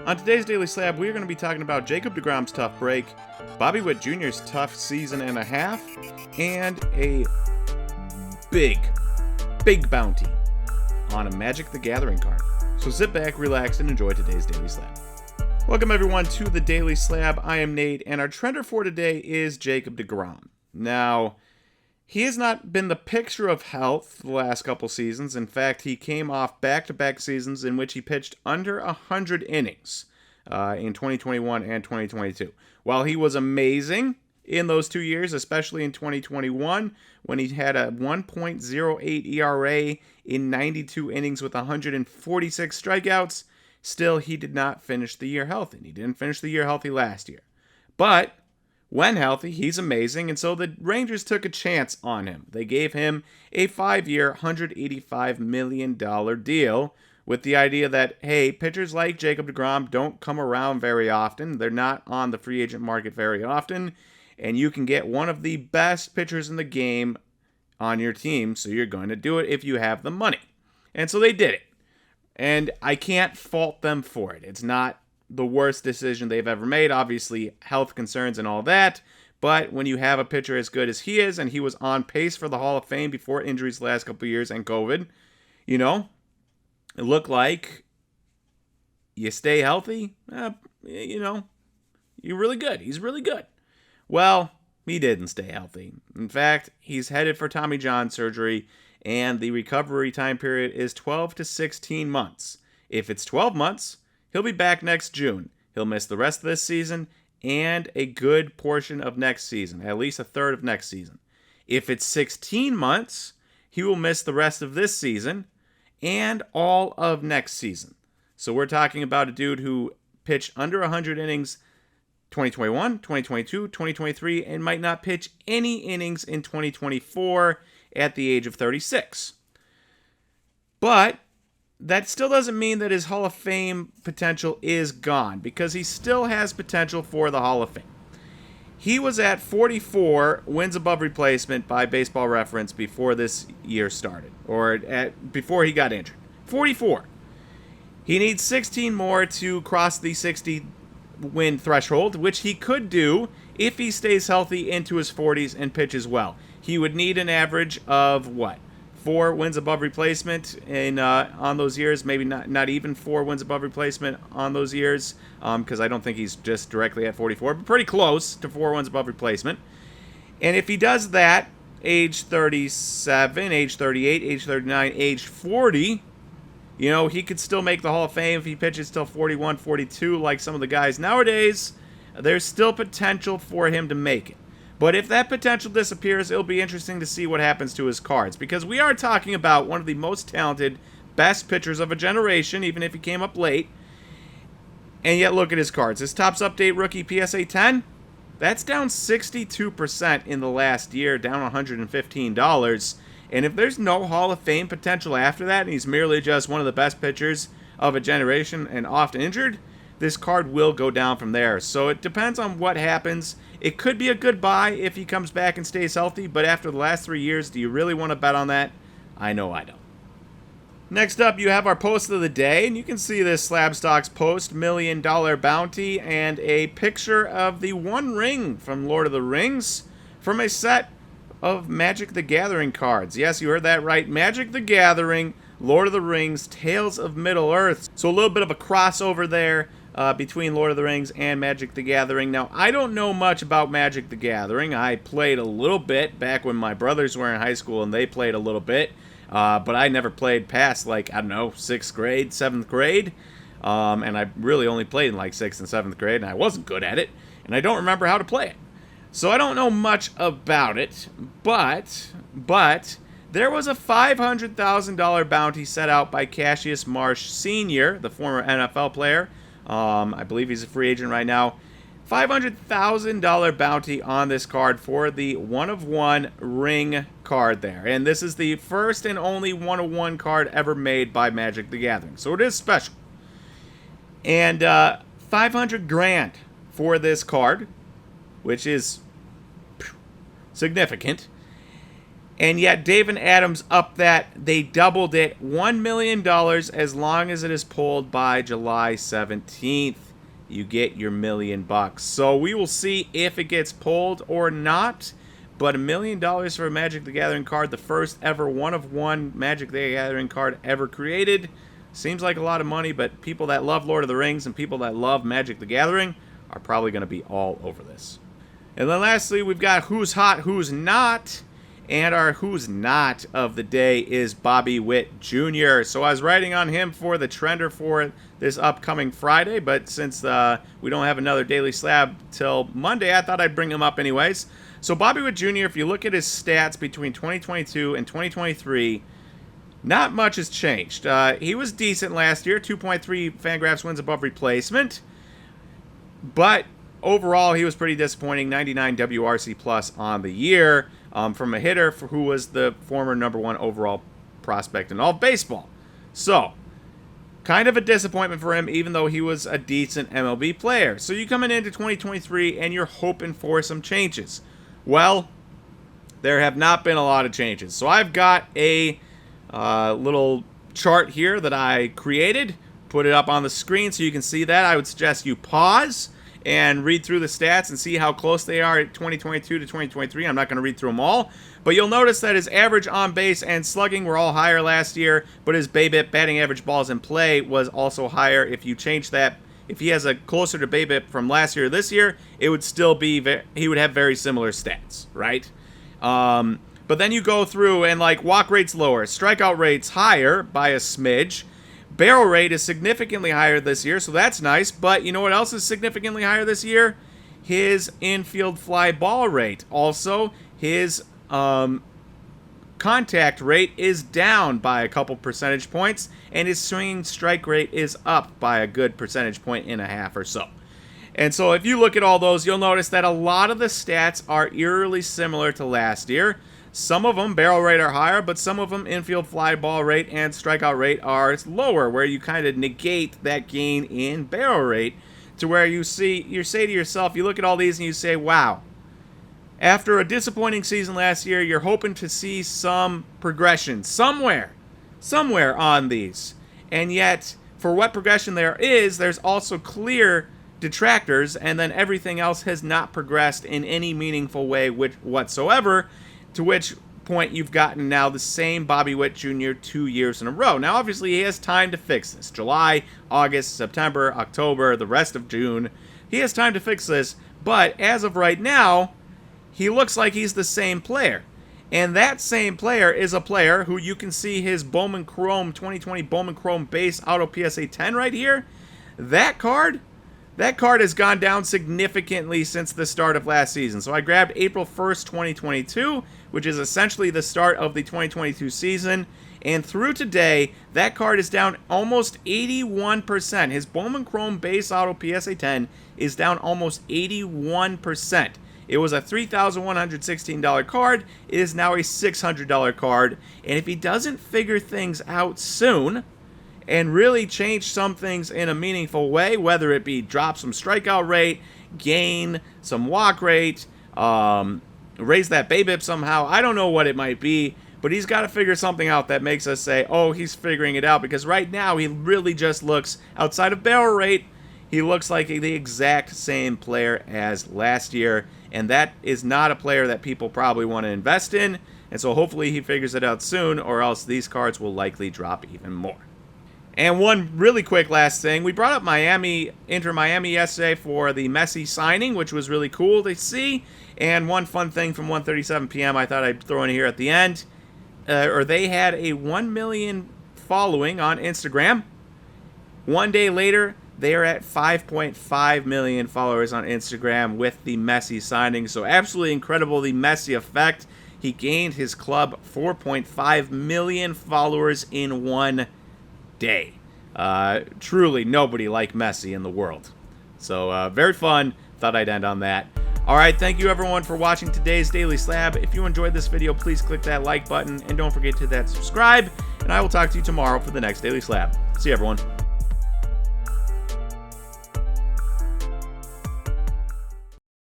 On today's Daily Slab, we are going to be talking about Jacob DeGrom's tough break, Bobby Witt Jr.'s tough season and a half, and a big bounty on a Magic the Gathering card. So sit back, relax, and enjoy today's Daily Slab. Welcome everyone to the Daily Slab. I am Nate, and our trender for today is Jacob DeGrom. Now, he has not been the picture of health the last couple seasons. In fact, he came off back-to-back seasons in which he pitched under 100 innings in 2021 and 2022. While he was amazing in those 2 years, especially in 2021, when he had a 1.08 ERA in 92 innings with 146 strikeouts, still he did not finish the year healthy. He didn't finish the year healthy last year. But when healthy, he's amazing, and so the Rangers took a chance on him. They gave him a 5-year, $185 million deal with the idea that, hey, pitchers like Jacob DeGrom don't come around very often. They're not on the free agent market very often, and you can get one of the best pitchers in the game on your team, so you're going to do it if you have the money. And so they did it, and I can't fault them for it. It's not the worst decision they've ever made. Obviously, health concerns and all that. But when you have a pitcher as good as he is, and he was on pace for the Hall of Fame before injuries the last couple of years and COVID, it looked like you stay healthy, you're really good. He's really good. Well, he didn't stay healthy. In fact, he's headed for Tommy John surgery, and the recovery time period is 12 to 16 months. If it's 12 months, he'll be back next June. He'll miss the rest of this season and a good portion of next season, at least a third of next season. If it's 16 months, he will miss the rest of this season and all of next season. So we're talking about a dude who pitched under 100 innings 2021, 2022, 2023, and might not pitch any innings in 2024 at the age of 36. But that still doesn't mean that his Hall of Fame potential is gone, because he still has potential for the Hall of Fame. He was at 44 wins above replacement by Baseball Reference before this year started, or before he got injured. 44. He needs 16 more to cross the 60 win threshold, which he could do if he stays healthy into his 40s and pitches well. He would need an average of 4 wins above replacement on those years, maybe not even 4 wins above replacement on those years, because I don't think he's just directly at 44, but pretty close to 4 wins above replacement. And if he does that, age 37, age 38, age 39, age 40, he could still make the Hall of Fame if he pitches till 41, 42, like some of the guys nowadays. There's still potential for him to make it. But if that potential disappears, it'll be interesting to see what happens to his cards, because we are talking about one of the most talented, best pitchers of a generation, even if he came up late. And yet look at his cards. His Topps Update rookie PSA 10, that's down 62% in the last year, down $115. And if there's no Hall of Fame potential after that, and he's merely just one of the best pitchers of a generation and often injured, this card will go down from there. So it depends on what happens. It could be a good buy if he comes back and stays healthy, but after the last 3 years, do you really want to bet on that? I know I don't. Next up, you have our post of the day, and you can see this SlabStox post, $1 million bounty, and a picture of the One Ring from Lord of the Rings from a set of Magic the Gathering cards. Yes, you heard that right. Magic the Gathering, Lord of the Rings, Tales of Middle-earth. So a little bit of a crossover there between Lord of the Rings and Magic the Gathering. Now, I don't know much about Magic the Gathering. I played a little bit back when my brothers were in high school, and they played a little bit. But I never played past, 6th grade, 7th grade. And I really only played in 6th and 7th grade, and I wasn't good at it. And I don't remember how to play it. So I don't know much about it, but there was a $500,000 bounty set out by Cassius Marsh Sr., the former NFL player. I believe he's a free agent right now. $500,000 bounty on this card for the 1-of-1 ring card there. And this is the first and only 1-of-1 card ever made by Magic the Gathering. So it is special. And $500,000 for this card, which is significant. And yet David Adams upped that. They doubled it, $1 million, as long as it is pulled by July 17th. You get your $1 million. So we will see if it gets pulled or not. But $1 million for a Magic the Gathering card, the first ever one-of-one Magic the Gathering card ever created. Seems like a lot of money, but people that love Lord of the Rings and people that love Magic the Gathering are probably going to be all over this. And then lastly, we've got Who's Hot, Who's Not. And our Who's Not of the day is Bobby Witt Jr. So I was writing on him for the Trender for this upcoming Friday, but since we don't have another Daily Slab till Monday, I thought I'd bring him up anyways. So Bobby Witt Jr., if you look at his stats between 2022 and 2023, not much has changed. He was decent last year, 2.3 Fangraphs wins above replacement, but overall he was pretty disappointing, 99 WRC plus on the year. From a hitter who was the former #1 overall prospect in all of baseball. So, kind of a disappointment for him, even though he was a decent MLB player. So you coming into 2023 and you're hoping for some changes. Well, there have not been a lot of changes. So I've got a little chart here that I created, put it up on the screen so you can see that. I would suggest you pause and read through the stats and see how close they are at 2022 to 2023. I'm not going to read through them all, but you'll notice that his average on base and slugging were all higher last year, but his BABIP, batting average balls in play, was also higher. If you change that, if he has a closer to BABIP from last year to this year, it would still be, he would have very similar stats, right? But then you go through and like walk rate's lower, strikeout rate's higher by a smidge. Barrel rate is significantly higher this year, so that's nice. But you know what else is significantly higher this year? His infield fly ball rate. Also, his contact rate is down by a couple percentage points, and his swinging strike rate is up by a good percentage point and a half or so. And so if you look at all those, you'll notice that a lot of the stats are eerily similar to last year. Some of them, barrel rate, are higher, but some of them, infield fly ball rate and strikeout rate, are lower, where you kind of negate that gain in barrel rate to where you say to yourself, you look at all these and you say, wow, after a disappointing season last year, you're hoping to see some progression somewhere on these. And yet, for what progression there is, there's also clear detractors, and then everything else has not progressed in any meaningful way whatsoever. To which point you've gotten now the same Bobby Witt Jr. 2 years in a row. Now, obviously, he has time to fix this. July, August, September, October, the rest of June. He has time to fix this, but as of right now, he looks like he's the same player. And that same player is a player who you can see his Bowman Chrome 2020 Bowman Chrome base auto PSA 10 right here. That card has gone down significantly since the start of last season. So I grabbed April 1st, 2022, which is essentially the start of the 2022 season. And through today, that card is down almost 81%. His Bowman Chrome base auto PSA 10 is down almost 81%. It was a $3,116 card. It is now a $600 card. And if he doesn't figure things out soon and really change some things in a meaningful way, whether it be drop some strikeout rate, gain some walk rate, raise that BABIP somehow, I don't know what it might be, but he's got to figure something out that makes us say, oh, he's figuring it out, because right now he really just looks, outside of barrel rate, he looks like the exact same player as last year, and that is not a player that people probably want to invest in, and so hopefully he figures it out soon, or else these cards will likely drop even more. And one really quick last thing, we brought up Inter Miami yesterday for the Messi signing, which was really cool to see. And one fun thing from 1:37 p.m. I thought I'd throw in here at the end. They had a 1 million following on Instagram. One day later, they are at 5.5 million followers on Instagram with the Messi signing. So absolutely incredible, the Messi effect. He gained his club 4.5 million followers in one day. Truly nobody like Messi in the world. So very fun. Thought I'd end on that. Alright, thank you everyone for watching today's Daily Slab. If you enjoyed this video, please click that like button and don't forget to hit that subscribe, and I will talk to you tomorrow for the next Daily Slab. See you everyone.